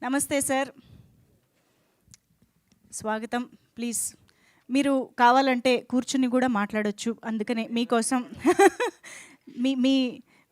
నమస్తే సార్, స్వాగతం. ప్లీజ్ మీరు కావాలంటే కూర్చుని కూడా మాట్లాడొచ్చు, అందుకనే మీకోసం మీ మీ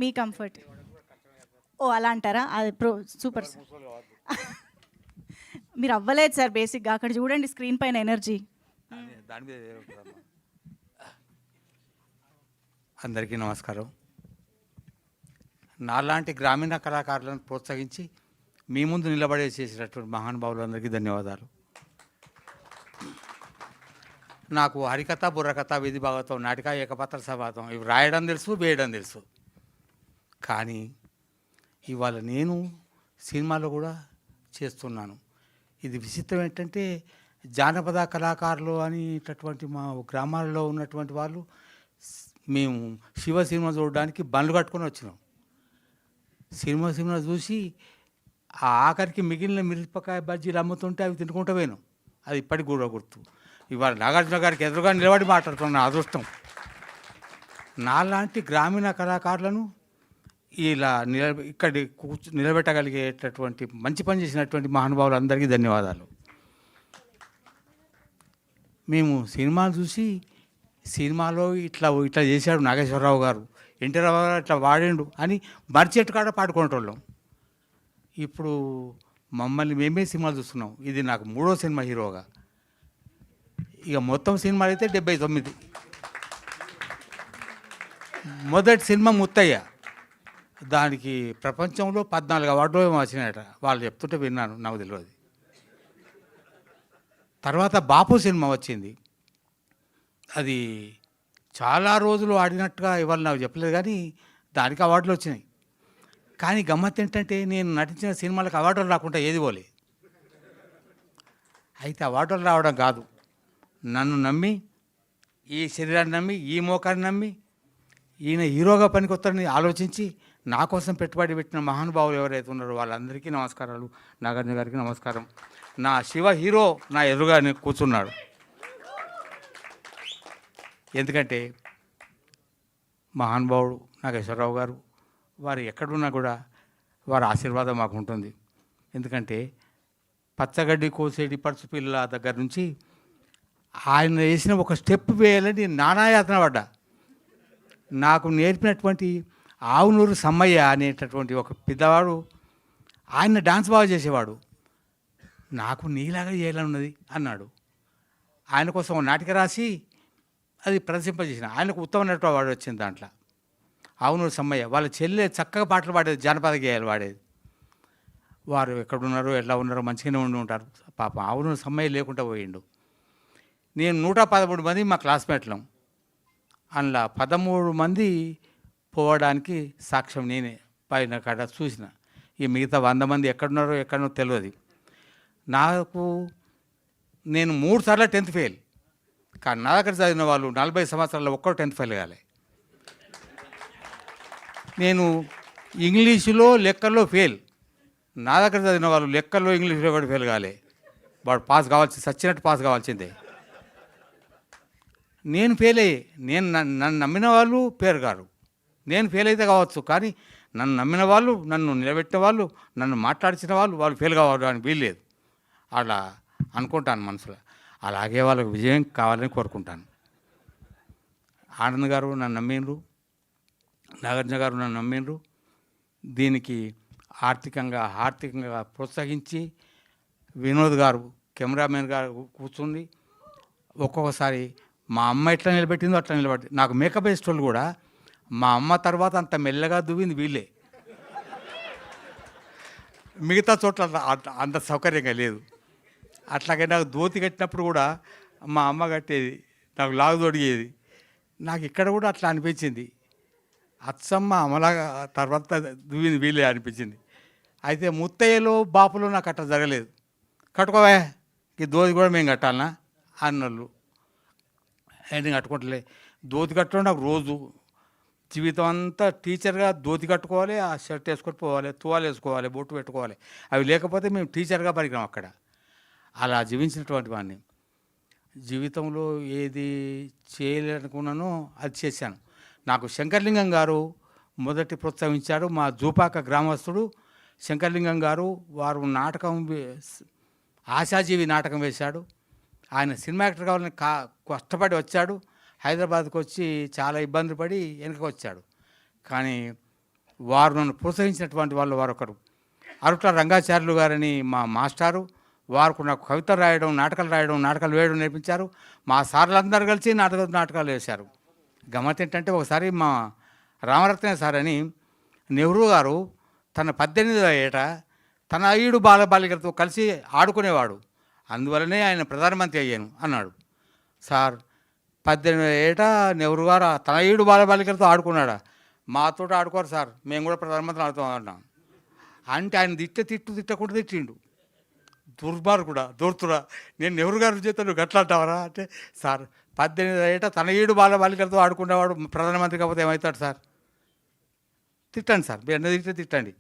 మీ కంఫర్ట్. ఓ అలా అంటారా? అది సూపర్ సార్. మీరు అవ్వలేదు సార్ బేసిక్గా. అక్కడ చూడండి స్క్రీన్ పైన ఎనర్జీ. అందరికీ నమస్కారం. నాలాంటి గ్రామీణ కళాకారులను ప్రోత్సహించి మీ ముందు నిలబడే చేసినటువంటి మహానుభావులందరికీ ధన్యవాదాలు. నాకు హరికథ, బుర్రకథ, విధి భాగవతం, నాటిక, ఏకపాత్ర సభాతం ఇవి రాయడం తెలుసు, వేయడం తెలుసు. కానీ ఇవాళ నేను సినిమాలో కూడా చేస్తున్నాను. ఇది విచిత్రం ఏంటంటే జానపద కళాకారులు అనేటటువంటి మా గ్రామాల్లో ఉన్నటువంటి వాళ్ళు మేము శివ సినిమా చూడడానికి బండ్లు కట్టుకొని వచ్చినాం. సినిమా చూసి ఆ ఆఖరికి మిగిలిన మిరపకాయ బజ్జీలు అమ్ముతుంటే అవి తినుకుంటూ పోయాను. అది ఇప్పటికి కూడా గుర్తు. ఇవాళ నాగార్జున గారికి ఎదురుగా నిలబడి మాట్లాడుతున్న అదృష్టం. నాలాంటి గ్రామీణ కళాకారులను ఇలా ఇక్కడ నిలబెట్టగలిగేటటువంటి మంచి పని చేసినటువంటి మహానుభావులందరికీ ధన్యవాదాలు. మేము సినిమాలు చూసి సినిమాలో ఇట్లా చేశాడు నాగేశ్వరరావు గారు, ఎన్టీ రావు గారు ఇట్లా వాడిండు అని మరిచెట్టు కాడ పాడుకునేటోళ్ళం. ఇప్పుడు మమ్మల్ని మేమే సినిమాలు చూస్తున్నాం. ఇది నాకు 3వ సినిమా హీరోగా. ఇక మొత్తం సినిమాలు అయితే 79. మొదటి సినిమా ముత్తయ్య, దానికి ప్రపంచంలో 14 అవార్డులు ఏమో వచ్చినాయట. వాళ్ళు చెప్తుంటే విన్నాను, నాకు తెలియదు. తర్వాత బాపు సినిమా వచ్చింది. అది చాలా రోజులు ఆడినట్టుగా ఇవాళ నాకు చెప్పలేదు, కానీ దానికి అవార్డులు వచ్చినాయి. కానీ గమ్మత్ ఏంటంటే నేను నటించిన సినిమాలకు అవార్డులు రాకుండా ఏది పోలే. అయితే అవార్డులు రావడం కాదు, నన్ను నమ్మి, ఈ శరీరాన్ని నమ్మి, ఈ మోకాన్ని నమ్మి ఈయన హీరోగా పనికొస్తారని ఆలోచించి నా కోసం పెట్టుబడి పెట్టిన మహానుభావులు ఎవరైతే ఉన్నారో వాళ్ళందరికీ నమస్కారాలు. నాగార్జున గారికి నమస్కారం. నా శివ హీరో నా ఎదురుగా కూర్చున్నాడు. ఎందుకంటే మహానుభావుడు నాగేశ్వరరావు గారు, వారు ఎక్కడున్నా కూడా వారి ఆశీర్వాదం మాకు ఉంటుంది. ఎందుకంటే పచ్చగడ్డి కోసేటి పడుచు పిల్ల దగ్గర నుంచి ఆయన వేసిన ఒక స్టెప్ వేయాలని నానాయాతన పడ్డా. నాకు నేర్పినటువంటి ఆవునూరు సమ్మయ్య అనేటటువంటి ఒక పెద్దవాడు, ఆయన డాన్స్ బాగా చేసేవాడు. నాకు నీలాగా చేయాలని ఉన్నది అన్నాడు. ఆయన కోసం ఒక నాటిక రాసి అది ప్రదర్శింపజేసిన. ఆయనకు ఉత్తమ నటుడు అవార్డు వచ్చింది దాంట్లో. ఆవునూరు సమ్మయ్య వాళ్ళ చెల్లె చక్కగా పాటలు పాడేది, జానపద గేయాలు పాడేది. వారు ఎక్కడున్నారో ఎలా ఉన్నారో మంచిగానే ఉండి ఉంటారు. పాపం ఆవునూరు సమ్మయ్య లేకుండా పోయిండు. నేను 113 మంది మా క్లాస్మేట్లం. అందులో 13 మంది పోవడానికి సాక్ష్యం నేనే. పైన కాడ చూసిన. ఈ మిగతా 100 మంది ఎక్కడో తెలియదు నాకు. నేను 3 సార్లు 10th ఫెయిల్. కానీ నా దగ్గర చదివిన వాళ్ళు 40 సంవత్సరాల్లో ఒక్కరు 10th ఫెయిల్ కాలే. నేను ఇంగ్లీషులో లెక్కల్లో ఫెయిల్. నా దగ్గర చదివిన వాళ్ళు లెక్కల్లో ఇంగ్లీషులో కూడా ఫెయిల్ కాలే. వాడు పాస్ కావాల్సి సచ్చినట్టు పాస్ కావాల్సిందే. నేను ఫెయిల్ అయ్యి, నన్ను నమ్మిన వాళ్ళు పేరు గారు. నేను ఫెయిల్ అయితే కావచ్చు, కానీ నన్ను నమ్మిన వాళ్ళు, నన్ను నిలబెట్టిన వాళ్ళు, నన్ను మాట్లాడించిన వాళ్ళు ఫెయిల్ కావడానికి వీల్లేదు. అలా అనుకుంటాను మనసులో. అలాగే వాళ్ళకు విజయం కావాలని కోరుకుంటాను. ఆనంద్ గారు నన్ను నమ్మిండ్రు, నాగార్జున గారు నన్ను నమ్మిండ్రు. దీనికి ఆర్థికంగా ప్రోత్సహించి వినోద్ గారు, కెమెరామెన్ గారు కూర్చుంది. ఒక్కొక్కసారి మా అమ్మ ఎట్లా నిలబెట్టిందో అట్లా నిలబెట్టి, నాకు మేకప్ వేసేటోళ్ళు కూడా మా అమ్మ తర్వాత అంత మెల్లగా దువ్వింది వీళ్ళే. మిగతా చోట్ల అంత సౌకర్యంగా లేదు. అట్లాగే నాకు ధోతి కట్టినప్పుడు కూడా మా అమ్మ కట్టేది, నాకు లాగు తొడిగేది. నాకు ఇక్కడ కూడా అట్లా అనిపించింది. అచ్చమ్మ అమలాగా తర్వాత దువ్వింది వీళ్ళే అనిపించింది. అయితే ముత్తయ్యలో బాపులో నాకు అట్లా జరగలేదు. కట్టుకోవా, ఈ ధోతి కూడా మేము కట్టాలనా అన్నోళ్ళు. నేను కట్టుకుంటలే. ధోతి కట్టడం నాకు రోజు జీవితం అంతా టీచర్గా ధోతి కట్టుకోవాలి, ఆ షర్ట్ వేసుకొని పోవాలి, తువాలు వేసుకోవాలి, బొట్టు పెట్టుకోవాలి. అవి లేకపోతే మేము టీచర్గా పరిగినాం అక్కడ. అలా జీవించినటువంటి వాడిని. జీవితంలో ఏది చేయాలనుకున్నానో అది చేశాను. నాకు శంకర్లింగం గారు మొదటి ప్రోత్సహించాడు. మా జూపాక గ్రామస్తుడు శంకరలింగం గారు వారు నాటకం ఆశాజీవి నాటకం వేశాడు. ఆయన సినిమా యాక్టర్ కావాలని కష్టపడి వచ్చాడు. హైదరాబాద్కు వచ్చి చాలా ఇబ్బంది పడి వెనక్కి వచ్చాడు. కానీ వారు నన్ను ప్రోత్సహించినటువంటి వాళ్ళు వారొకరు అరుట్ల రంగాచార్యులు గారని మా మాస్టారు. వారు నాకు కవిత రాయడం, నాటకాలు వేయడం నేర్పించారు. మా సార్లందరూ కలిసి నాటకాలు వేశారు. గమ్మత్ ఏంటంటే ఒకసారి మా రామరత్న సార్ అని నెహ్రూ గారు తన 18వ ఏట తన 7 బాలబాలికలతో కలిసి ఆడుకునేవాడు. అందువల్లనే ఆయన ప్రధానమంత్రి అయ్యాను అన్నాడు. సార్ 18వ ఏట నెహ్రూ గారు తన 7 బాలబాలికలతో ఆడుకున్నాడా? మాతో ఆడుకోరు సార్, మేము కూడా ప్రధానమంత్రి ఆడుతాం అన్నాం. అంటే ఆయన తిట్టకుండా తిట్టిండు. దుర్మార్గుడా, దూర్తుడా, నేను నెహ్రూ గారి చేత నువ్వు గట్లా అంటావరా అంటే, సార్ 18వ ఏట తన 7 బాలబాలికలతో ఆడుకునేవాడు ప్రధానమంత్రి కాకపోతే ఏమవుతాడు సార్? తిట్టండి సార్, మీరు ఎన్న తిట్టండి.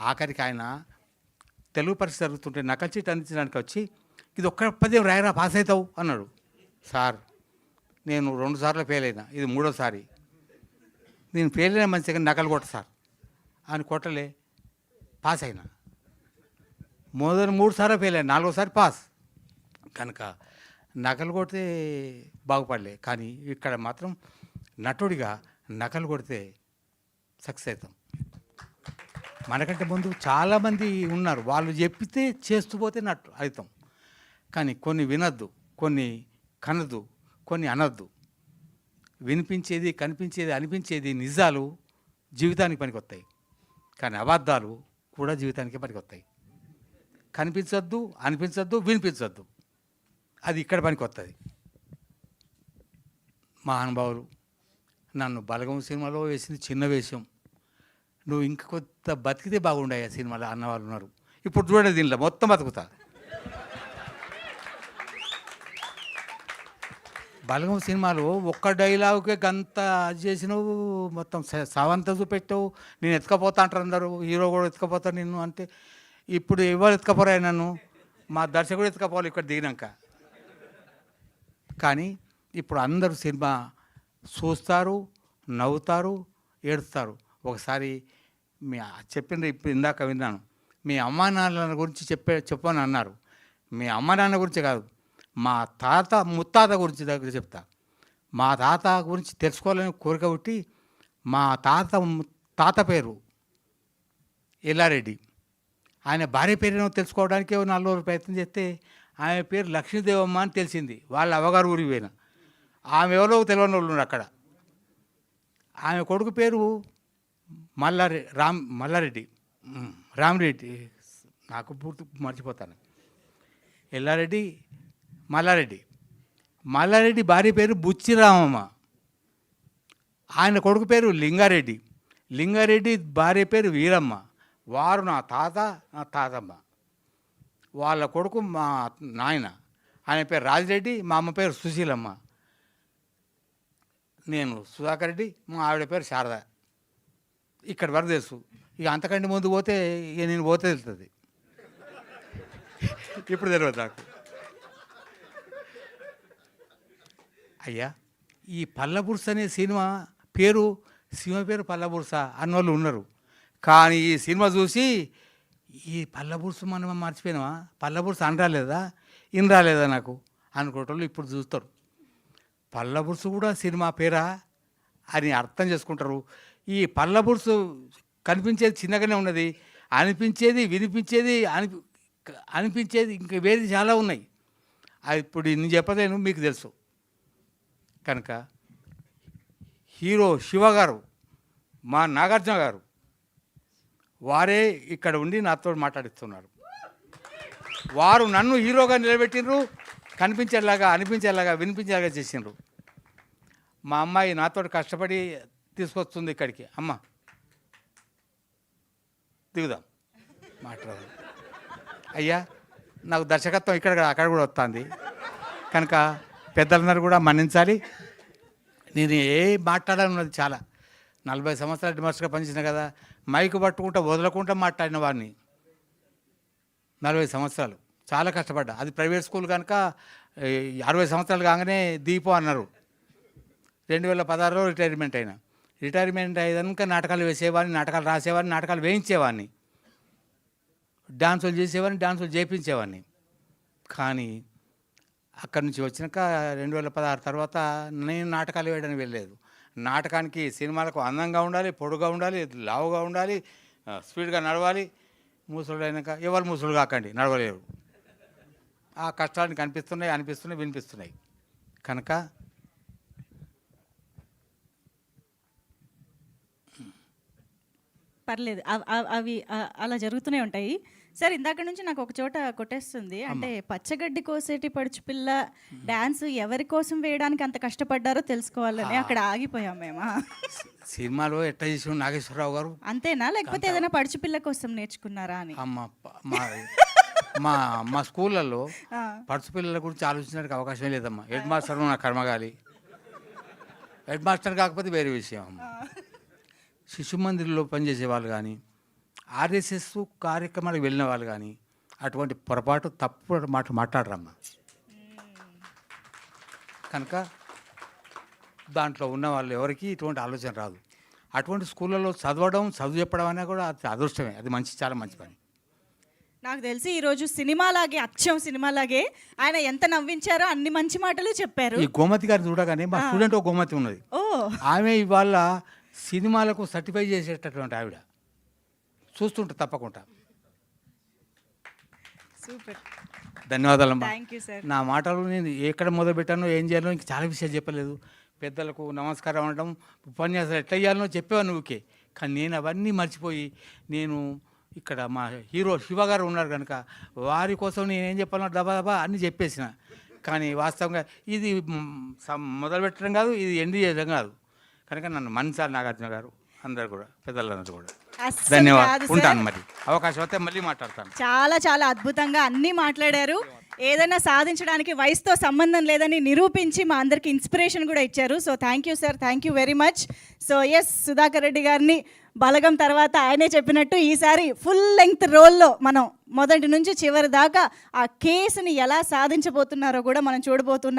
ఆఖరికి ఆయన తెలుగు పరీక్ష జరుగుతుంటే నకలు చీట్ అందించడానికి వచ్చి ఇది ఒక్క పద్యం రాయరా పాస్ అవుతావు అన్నాడు. సార్ నేను 2 సార్లు ఫెయిల్ అయినా, ఇది 3వసారి. నేను ఫెయిల్ అయినా మంచిగా నకలు కొట్ట సార్ అని కొట్టలే, పాస్ అయినా. మొదటి 3 సార్లు ఫెయిల్ అయినా, 4వసారి పాస్. కనుక నకలు కొడితే బాగుపడలే, కానీ ఇక్కడ మాత్రం నటుడిగా నకలు కొడితే సక్సెస్ అవుతాం. మనకంటే ముందు చాలామంది ఉన్నారు, వాళ్ళు చెప్పితే చేస్తూ పోతే నట్టు అవుతాం. కానీ కొన్ని వినద్దు, కొన్ని కనద్దు, కొన్ని అనద్దు. వినిపించేది, కనిపించేది, అనిపించేది నిజాలు జీవితానికి పనికొస్తాయి, కానీ అబద్ధాలు కూడా జీవితానికి పనికొస్తాయి. కనిపించొద్దు, అనిపించొద్దు, వినిపించొద్దు, అది ఇక్కడ పనికొస్తుంది. మహానుభావులు నన్ను బలగం సినిమాలో వేసింది చిన్న వేషం, నువ్వు ఇంక కొత్త బతికితే బాగుండే ఆ సినిమాలో అన్నవాళ్ళు ఉన్నారు. ఇప్పుడు చూడండి, దీనిలో మొత్తం బతుకుతా. బలగం సినిమాలో ఒక్క డైలాగుకే గంత చేసినావు, మొత్తం సవంత చూపెట్టావు. నేను ఎత్తుకపోతా అంటారు అందరూ, హీరో కూడా ఎత్తుకపోతాను నిన్ను అంటే. ఇప్పుడు ఎవరు ఎత్తుకపోరా నన్ను? మా దర్శకుడు ఎత్తుకపోవాలి ఇక్కడ దిగినాక. కానీ ఇప్పుడు అందరూ సినిమా చూస్తారు, నవ్వుతారు, ఏడుస్తారు. ఒకసారి మీ చెప్పిండ్రు, ఇప్పుడు ఇందాక విన్నాను, మీ అమ్మా నాన్నల గురించి చెప్పని అన్నారు. మీ అమ్మ నాన్న గురించి కాదు, మా తాత ముత్తాత గురించి దగ్గర చెప్తా. మా తాత గురించి తెలుసుకోవాలని కోరిక పుట్టి, మా తాత పేరు ఎల్లారెడ్డి. ఆయన భార్య పేరును తెలుసుకోవడానికి 4 రోజులు ప్రయత్నం చేస్తే ఆమె పేరు లక్ష్మీదేవమ్మ అని తెలిసింది. వాళ్ళ అవ్వగారు ఊరికి పోయిన. ఆమె ఎవరో తెలియని వాళ్ళు ఉన్నారు అక్కడ. ఆమె కొడుకు పేరు రామిరెడ్డి, నాకు పూర్తి మర్చిపోతాను. ఎల్లారెడ్డి, మల్లారెడ్డి భార్య పేరు బుచ్చిరామమ్మ. ఆయన కొడుకు పేరు లింగారెడ్డి భార్య పేరు వీరమ్మ. వారు నా తాతమ్మ. వాళ్ళ కొడుకు మా నాయన, ఆయన పేరు రాజిరెడ్డి, మా అమ్మ పేరు సుశీలమ్మ. నేను సుధాకర్ రెడ్డి, మా ఆవిడ పేరు శారద. ఇక్కడ వరకు తెలుసు. ఇక అంతకంటే ముందు పోతే ఇక నేను పోతే తెలుస్తుంది. ఇప్పుడు తెలియదు నాకు. అయ్యా, ఈ పల్లబుర్స అనే సినిమా పేరు పల్లబుర్స అన్నోళ్ళు ఉన్నారు. కానీ ఈ సినిమా చూసి ఈ పల్లబుర్సు మనం మర్చిపోయినావా, పల్లబుర్స ఇన్ రాలేదా నాకు అనుకోవటోళ్ళు ఇప్పుడు చూస్తారు. పల్లబుర్సు కూడా సినిమా పేరా అని అర్థం చేసుకుంటారు. ఈ పల్లబుర్సు కనిపించేది చిన్నగానే ఉన్నది, అనిపించేది, వినిపించేది, అనిపించేది ఇంకా వేరే చాలా ఉన్నాయి. అది ఇప్పుడు నేను చెప్పలేను, మీకు తెలుసు. కనుక హీరో శివ గారు, మా నాగార్జున గారు, వారే ఇక్కడ ఉండి నాతో మాట్లాడిస్తున్నారు. వారు నన్ను హీరోగా నిలబెట్టినరు, కనిపించేలాగా, అనిపించేలాగా, వినిపించేలాగా చేసిండ్రు. మా అమ్మాయి నాతో కష్టపడి తీసుకొస్తుంది ఇక్కడికి. అమ్మ దిగుదాం, మాట్లాడదాం. అయ్యా, నాకు దర్శకత్వం అక్కడ కూడా వస్తుంది. కనుక పెద్దలందరూ కూడా మన్నించాలి. నేను మాట్లాడాలన్నది చాలా 40 సంవత్సరాలు డిమాస్టర్గా పనిచేసిన కదా, మైకు పట్టుకుంటా వదలకుండా మాట్లాడిన వాడిని 40 సంవత్సరాలు చాలా కష్టపడ్డా. అది ప్రైవేట్ స్కూల్ కనుక 60 సంవత్సరాలు కాగానే దీపో అన్నారు. 2016లో రిటైర్మెంట్ అయినా. రిటైర్మెంట్ అయ్యాక నాటకాలు వేసేవాడిని, నాటకాలు రాసేవాడిని, నాటకాలు వేయించేవాడిని. డాన్సులు చేసేవాడిని, డాన్సులు చేయించేవాడిని. కానీ అక్కడి నుంచి వచ్చినాక 2016 తర్వాత నేను నాటకాలు వేయడానికి వెళ్ళలేదు. నాటకానికి సినిమాలకు అందంగా ఉండాలి, పొడుగా ఉండాలి, లావుగా ఉండాలి, స్పీడ్గా నడవాలి. ముసలుడు అయినాక ఎవరు ముసలు కాకండి, నడవలేరు. ఆ కష్టాన్ని అనిపిస్తున్నాయి, వినిపిస్తున్నాయి. కనుక పర్లేదు, అవి అలా జరుగుతూనే ఉంటాయి. సార్ ఇందాక నుంచి నాకు ఒక చోట కొట్టేస్తుంది. అంటే పచ్చగడ్డి కోసేటి పడుచు పిల్ల డ్యాన్స్ ఎవరి కోసం వేయడానికి అంత కష్టపడ్డారో తెలుసుకోవాలని అక్కడ ఆగిపోయాం మేము. సినిమాలో ఎట్లా చేసిన నాగేశ్వరరావు గారు అంతేనా, లేకపోతే ఏదైనా పడుచు పిల్ల కోసం నేర్చుకున్నారా అని? మా స్కూళ్ళల్లో పడుచు పిల్లల గురించి ఆలోచించడానికి అవకాశం లేదమ్మా. హెడ్ మాస్టర్ నా కర్మగాలి, హెడ్ మాస్టర్ కాకపోతే వేరే విషయం అమ్మ. శిశు మందిర్లో పనిచేసే వాళ్ళు కానీ, ఆర్ఎస్ఎస్ కార్యక్రమాలకు వెళ్ళిన వాళ్ళు కానీ అటువంటి పొరపాటు తప్పు మాట మాట్లాడరమ్మా. కనుక దాంట్లో ఉన్న వాళ్ళు ఎవరికి ఇటువంటి ఆలోచన రాదు. అటువంటి స్కూళ్ళలో చదువు చెప్పడం అనేది కూడా అది అదృష్టమే, అది చాలా మంచి పని. నాకు తెలిసి ఈరోజు సినిమాలాగే, అచ్చం సినిమాలాగే ఆయన ఎంత నవ్వించారో అన్ని మంచి మాటలు చెప్పారు. ఈ గోమతి గారిని చూడగానే మా స్టూడెంట్ ఒక గోమతి ఉన్నది. ఆమె ఇవాళ సినిమాలకు సర్టిఫై చేసేటటువంటి ఆవిడ. చూస్తుంటే తప్పకుండా. సూపర్, ధన్యవాదాలమ్మా. Thank you sir. నా మాటలు నేను ఎక్కడ మొదలుపెట్టానో, ఏం చేయాలో ఇంకా చాలా విషయాలు చెప్పలేదు. పెద్దలకు నమస్కారం అనడం, ఉపన్యాసాలు ఎట్లా చేయాలనో చెప్పేవాను నువ్వుకే. కానీ నేను అవన్నీ మర్చిపోయి నేను ఇక్కడ మా హీరో శివ గారు ఉన్నారు కనుక వారి కోసం నేనేం చెప్పాలో దబా అన్నీ చెప్పేసిన. కానీ వాస్తవంగా ఇది మొదలుపెట్టడం కాదు, ఇది ఎండ్ చేయడం కాదు. కనుక నన్ను మన్సార్ నాగార్జున గారు అందరు కూడా, పెద్దలందరూ కూడా ధన్యవాదాలు. ఉంటాను, మరి అవకాశం వస్తే మళ్ళీ మాట్లాడతాను. చాలా చాలా అద్భుతంగా అన్నీ మాట్లాడారు. ఏదైనా సాధించడానికి వయసుతో సంబంధం లేదని నిరూపించి మా అందరికి ఇన్స్పిరేషన్ కూడా ఇచ్చారు. So thank you sir, thank you very much. So yes, Sudhakar Reddy గారిని బలగం తర్వాత ఆయనే చెప్పినట్టు ఈసారి ఫుల్ లెంగ్త్ రోల్లో మనం మొదటి నుంచి చివరి దాకా ఆ కేసుని ఎలా సాధించబోతున్నారో కూడా మనం చూడబోతున్నాం.